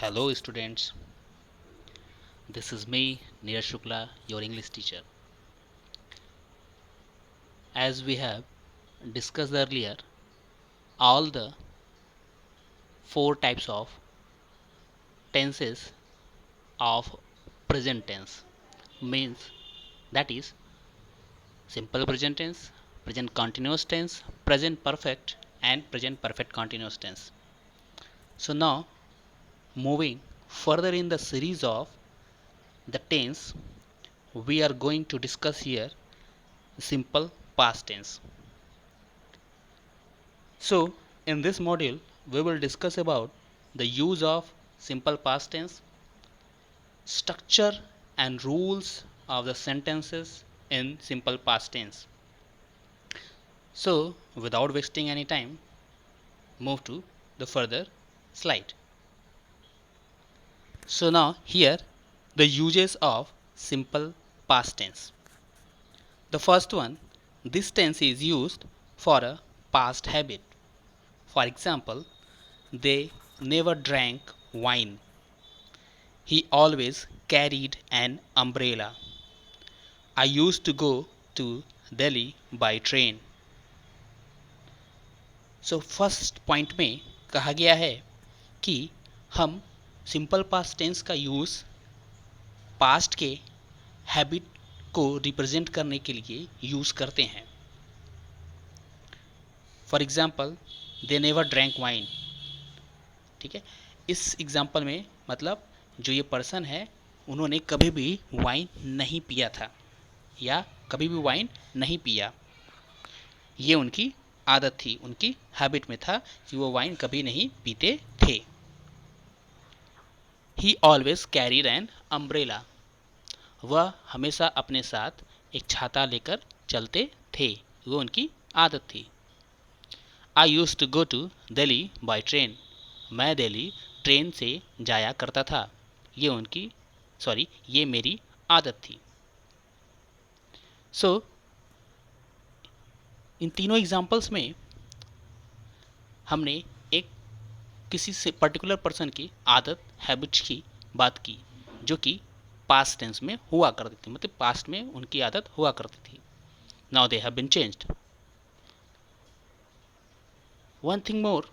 Hello students, this is me Neeraj Shukla, your English teacher. As we have discussed earlier, all the four types of tenses of present tense means that is simple present tense, present continuous tense, present perfect and present perfect continuous tense. So now moving further in the series of the tense, we are going to discuss here simple past tense. So, in this module, we will discuss about the use of simple past tense, structure and rules of the sentences in simple past tense. So, without wasting any time, move to the further slide. So now here the uses of simple past tense. The first one, this tense is used for a past habit. For example, they never drank wine. He always carried an umbrella. I used to go to Delhi by train. So first point में कहा गया है कि हम simple past tense का use past के habit को represent करने के लिए यूज़ करते हैं. For example they never drank wine. ठीक है, इस एग्जाम्पल में मतलब जो ये पर्सन है उन्होंने कभी भी वाइन नहीं पिया था या कभी भी वाइन नहीं पिया. ये उनकी आदत थी, उनकी हैबिट में था कि वो वाइन कभी नहीं पीते थे. ही ऑलवेज कैरीड एन अम्ब्रेला. वह हमेशा अपने साथ एक छाता लेकर चलते थे, वो उनकी आदत थी. I use to go to Delhi by train. मैं दिल्ली ट्रेन से जाया करता था. ये मेरी आदत थी. सो इन तीनों एग्जाम्पल्स में हमने एक किसी से पर्टिकुलर पर्सन की आदत हैबिट्स की बात की जो कि पास्ट टेंस में हुआ करती थी, मतलब पास्ट में उनकी आदत हुआ करती थी. Now they have been changed. One thing more,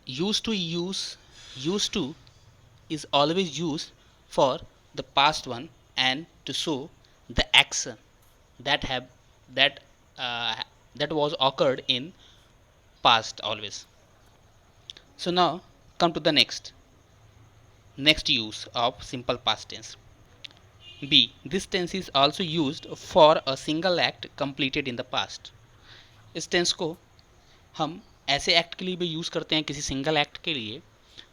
used to is always used for the past one and to show the action that have that that was occurred in past always. So now come to the next use of simple past tense. B, this tense is also used for a single act completed in the past. इस tense को हम ऐसे act के लिए भी use करते हैं, किसी सिंगल एक्ट के लिए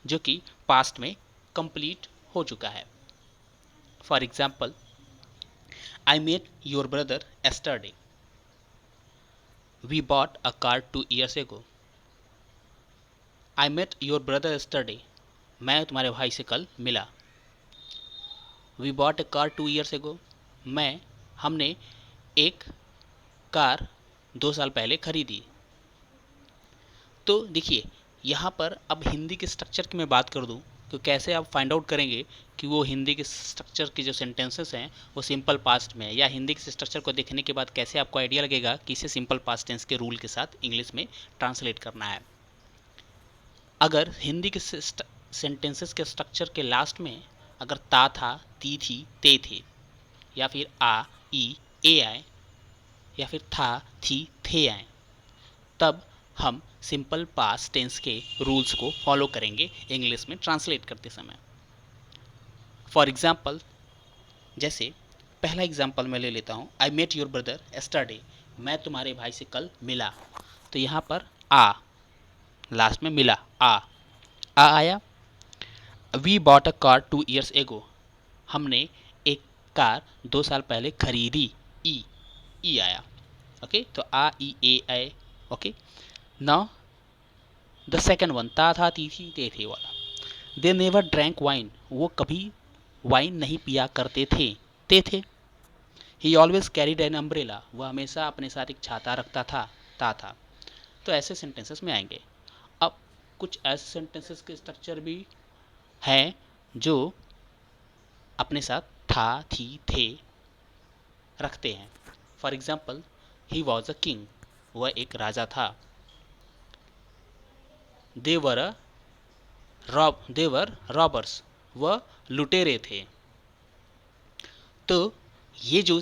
जो कि पास्ट में कंप्लीट हो चुका है. For example, I met your brother yesterday. We bought a car 2 years ago. I met your brother yesterday. मैं तुम्हारे भाई से कल मिला. We bought a car 2 years ago. हमने एक कार 2 साल पहले खरीदी. तो देखिए यहाँ पर अब हिंदी के स्ट्रक्चर की मैं बात कर दूँ तो कैसे आप फाइंड आउट करेंगे कि वो हिंदी के स्ट्रक्चर के जो सेंटेंसेस हैं वो सिंपल पास्ट में है, या हिंदी के स्ट्रक्चर को देखने के बाद कैसे आपको आइडिया लगेगा कि इसे सिंपल पास्ट टेंस के रूल के साथ इंग्लिश में ट्रांसलेट करना है. अगर हिंदी के सेंटेंसेस के स्ट्रक्चर के लास्ट में अगर ता था, ती थी, ते थे, या फिर आ, ई, ए आए, या फिर था, थी, थे आए, तब हम सिंपल पास्ट टेंस के रूल्स को फॉलो करेंगे इंग्लिश में ट्रांसलेट करते समय. फॉर एग्जाम्पल, जैसे पहला एग्जाम्पल मैं ले लेता हूँ, I met your brother yesterday. मैं तुम्हारे भाई से कल मिला. तो यहाँ पर आ लास्ट में मिला, आ आया. We bought a car 2 years ago. हमने एक कार 2 साल पहले खरीदी. ई आया. ओके, तो आ, ई, ए आए. Okay, now the second one, ता था, ती थी, ते थे वाला. They never drank wine. वो कभी वाइन नहीं पिया करते थे, ते थे. ही ऑलवेज कैरीड एन अम्ब्रेला. वह हमेशा अपने साथ एक छाता रखता था, ता था. तो ऐसे सेंटेंसेस में आएंगे. अब कुछ ऐसे सेंटेंसेस के स्ट्रक्चर भी हैं जो अपने साथ था, थी, थे रखते हैं। For example, he was a king, वह एक राजा था। दे वर रॉबर्स, वह लुटेरे थे। तो ये जो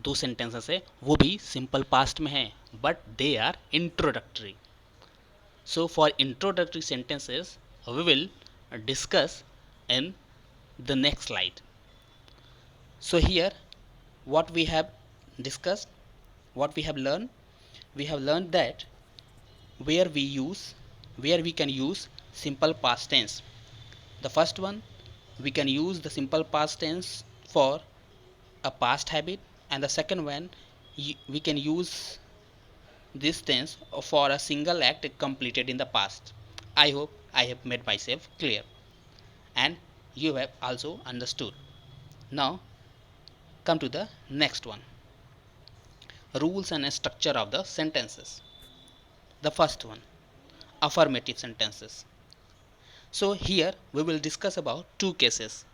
दो सेंटेंसेस है वो भी सिंपल पास्ट में है, but they are introductory. So for introductory sentences, we will discuss in the next slide. So here, what we have discussed, what we have learned that where we can use simple past tense. The first one, we can use the simple past tense for a past habit, and the second one, we can use this tense for a single act completed in the past. I hope I have made myself clear and you have also understood. Now come to the next one, rules and structure of the sentences. The first one, affirmative sentences. So here we will discuss about two cases.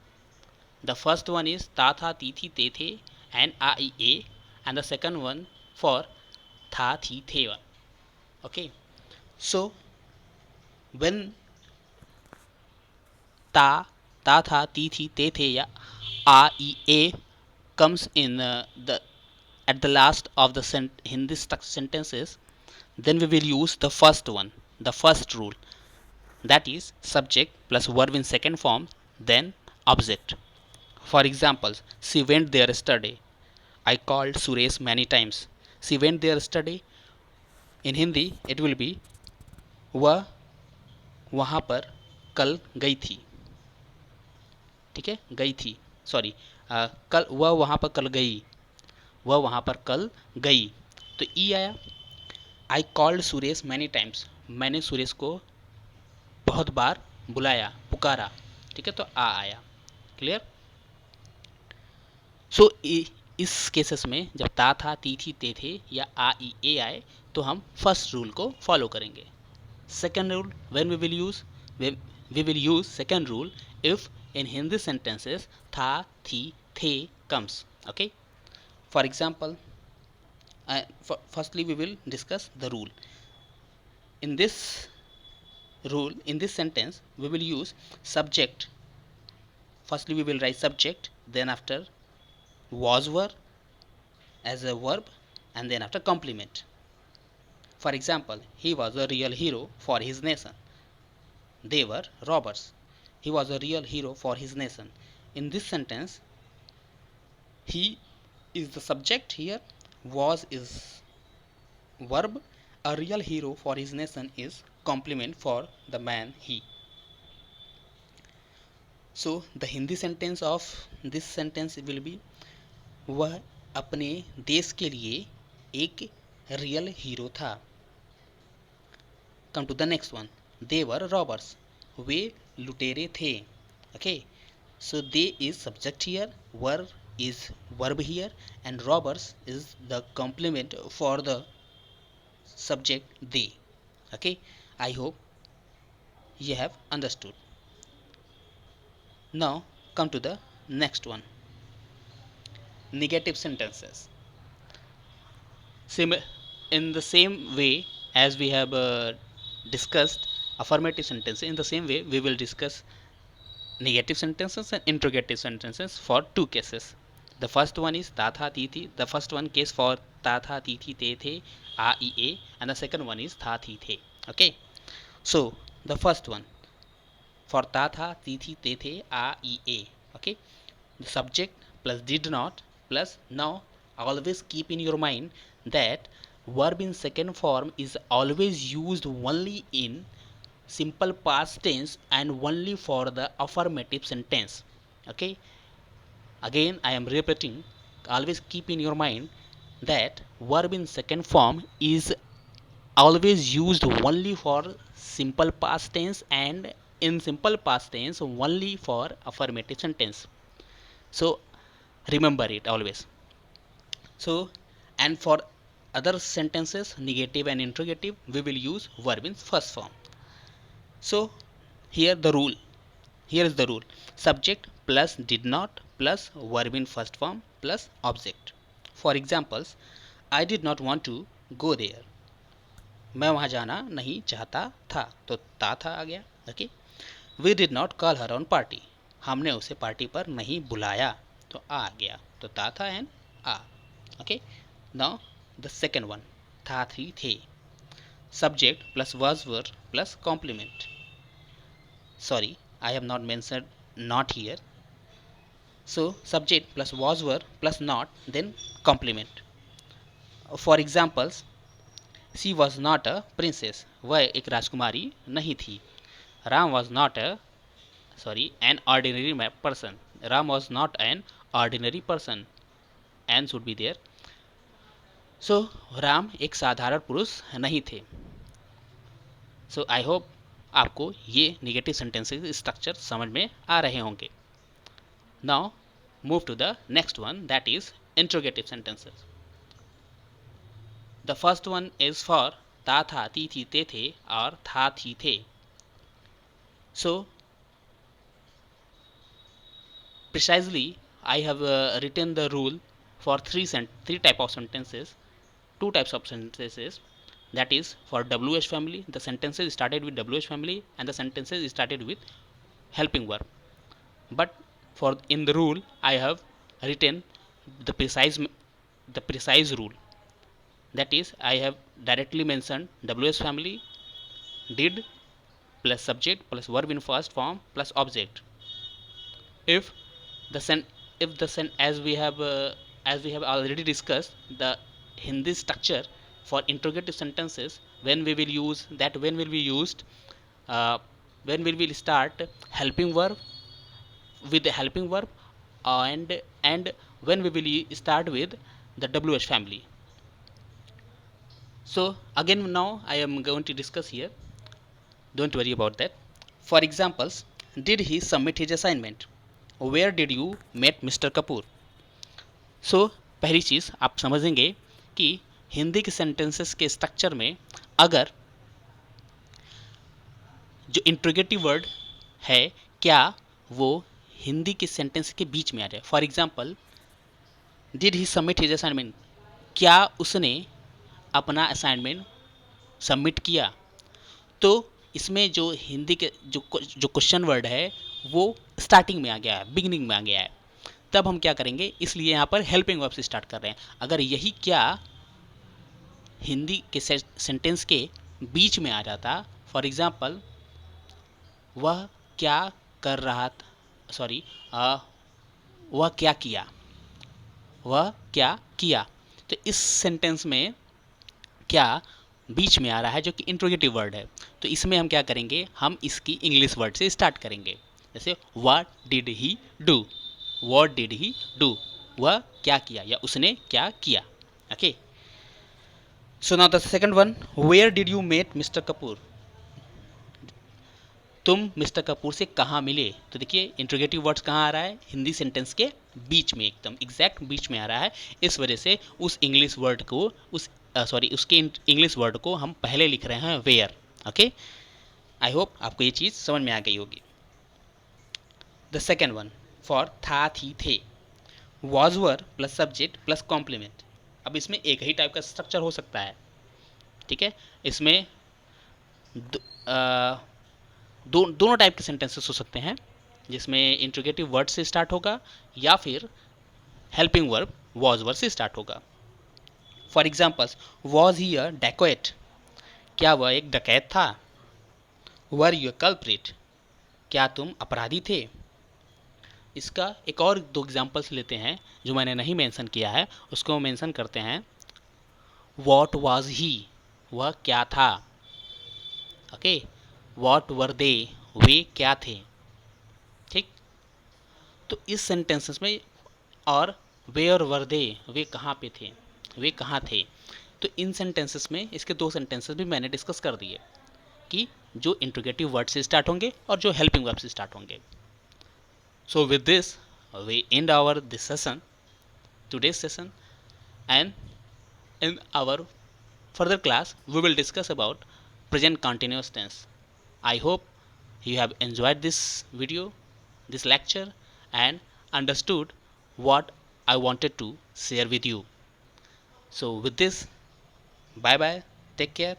The first one is ta tha ti thi te the and a I a, and the second one for tha thi the one. Okay, so when ta tha ti thi te the ya a I a comes in the at the last of the in this sentences, then we will use the first one, the first rule, that is subject plus verb in second form, then object. For example, she went there yesterday. I called Suresh many times. She went there yesterday. In Hindi it will be वह वहाँ पर कल गई थी. ठीक है, गई थी, सॉरी, कल वह वहाँ पर कल गई, वह वहाँ पर कल गई. तो ई आया. I called Suresh many times, मैंने सुरेश को बहुत बार बुलाया, पुकारा. ठीक है, तो आ आया. क्लियर. सो इस केसेस में जब ता था ती थी ते थे या आ ई ए आए तो हम फर्स्ट रूल को फॉलो करेंगे. Second rule, when we will use second rule if in Hindi sentences tha, thi, the comes. Okay. For example, firstly we will discuss the rule. In this rule, in this sentence, we will use subject. Firstly we will write subject, then after was were as a verb, and then after complement. For example, he was a real hero for his nation. They were robbers. He was a real hero for his nation. In this sentence, he is the subject here, was is verb, a real hero for his nation is complement for the man he. So the Hindi sentence of this sentence will be वह अपने देश के लिए एक real hero था. Come to the next one. They were robbers. वे लुटेरे थे. Okay. So they is subject here, were is verb here, and robbers is the complement for the subject they. Okay. I hope you have understood. Now come to the next one. Negative sentences. In the same way as we have discussed affirmative sentences, in the same way we will discuss negative sentences and interrogative sentences for two cases. The first one is ta tha ti thi. The first one case for ta tha ti thi te the a I a, and the second one is tha thi the. Okay. So the first one for ta tha ti thi te the a I a. Okay. The subject plus did not plus now. Always keep in your mind that verb in second form is always used only in simple past tense and only for the affirmative sentence. Okay. Again I am repeating, always keep in your mind that verb in second form is always used only for simple past tense and in simple past tense only for affirmative sentence. So remember it always. So, and for other sentences, negative and interrogative, we will use verb in first form. So here the rule, here is the rule: subject plus did not plus verb in first form plus object. For examples, I did not want to go there, मैं वहाँ जाना नहीं चाहता था, तो था आ गया. Okay. We did not call her on party, हमने उसे पार्टी पर नहीं बुलाया, तो आ गया, तो था एंड आ. Okay. Now the second one, था थी थे. Subject plus was were plus complement. Sorry, I have not mentioned not here. So subject plus was were plus not, then complement. For examples, she was not a princess, वह एक राजकुमारी नहीं थी. Ram was not an ordinary person. Ram was not an ordinary person. And should be there. So Ram एक साधारण पुरुष नहीं थे. सो I hope आपको ये नेगेटिव सेंटेंसेस स्ट्रक्चर समझ में आ रहे होंगे. Now move to the next one, that is interrogative sentences. The first one is for ता था ती थी ते थे और था थी थे. सो precisely I have written the rule for three type of sentences, two types of sentences. That is, for WH family, the sentences started with WH family and the sentences started with helping verb. But for in the rule, I have written the precise rule. That is, I have directly mentioned WH family, did plus subject plus verb in first form plus object. If as we have already discussed the Hindi structure for interrogative sentences, when will we used when will we start helping verb with the helping verb, and when we will start with the WH family. So again, now I am going to discuss here, don't worry about that. For examples, did he submit his assignment? Where did you meet Mr. Kapoor? So पहली चीज़ आप समझेंगे कि हिंदी के sentences के structure में अगर जो interrogative word है, क्या वो हिंदी के सेंटेंस के बीच में आ जाए. For example, did he submit his assignment, क्या उसने अपना असाइनमेंट सबमिट किया, तो इसमें जो हिंदी के जो क्वेश्चन वर्ड है वो स्टार्टिंग में आ गया है, बिगिनिंग में आ गया है. तब हम क्या करेंगे, इसलिए यहाँ पर हेल्पिंग वर्ब से स्टार्ट कर रहे हैं. अगर यही क्या हिंदी के सेंटेंस के बीच में आ जाता, फॉर एग्जाम्पल, वह क्या कर रहा था, सॉरी, वह क्या किया, वह क्या किया, तो इस सेंटेंस में क्या बीच में आ रहा है जो कि इंट्रोगेटिव वर्ड है, तो इसमें हम क्या करेंगे, हम इसकी इंग्लिश वर्ड से स्टार्ट करेंगे. जैसे what did he do, what did he do, वह क्या किया या उसने क्या किया. Okay. So now the second one, where did you meet mister Kapoor, तुम मिस्टर कपूर से कहाँ मिले. तो देखिए इंट्रोगेटिव वर्ड्स कहाँ आ रहा है, हिंदी सेंटेंस के बीच में, एकदम एग्जैक्ट बीच में आ रहा है. इस वजह से उस इंग्लिश वर्ड को उसके इंग्लिश वर्ड को हम पहले लिख रहे हैं वेयर. ओके. आई होप आपको ये चीज़ समझ में आ गई होगी. द सेकेंड वन, फॉर था थी थे, was were plus subject plus complement. अब इसमें एक ही टाइप का स्ट्रक्चर हो सकता है, ठीक है. इसमें दोनों टाइप के सेंटेंसेस हो सकते हैं, जिसमें इंट्रोगेटिव वर्ड से स्टार्ट होगा या फिर हेल्पिंग वर्ब वॉज वर्ड से स्टार्ट होगा. फॉर एग्जाम्पल्स, वॉज ही अ डेकोएट, क्या वह एक डकैत था. वर यू अ कल्प्रिट, क्या तुम अपराधी थे. इसका एक और दो एग्जाम्पल्स लेते हैं जो मैंने नहीं मेंशन किया है, उसको मेंशन करते हैं. वॉट वाज ही, वह क्या था. ओके. वॉट वर दे, वे क्या थे. ठीक. तो इस सेंटेंसेस में, और वेयर वर दे, वे कहाँ पे थे, वे कहाँ थे. तो इन सेंटेंसेस में इसके दो सेंटेंसेस भी मैंने डिस्कस कर दिए कि जो इंट्रोगेटिव वर्ड से स्टार्ट होंगे और जो हेल्पिंग वर्ब से स्टार्ट होंगे. So with this we end our this session, today's session, and in our further class we will discuss about present continuous tense. I hope you have enjoyed this video, this lecture, and understood what I wanted to share with you. So with this, bye bye, take care.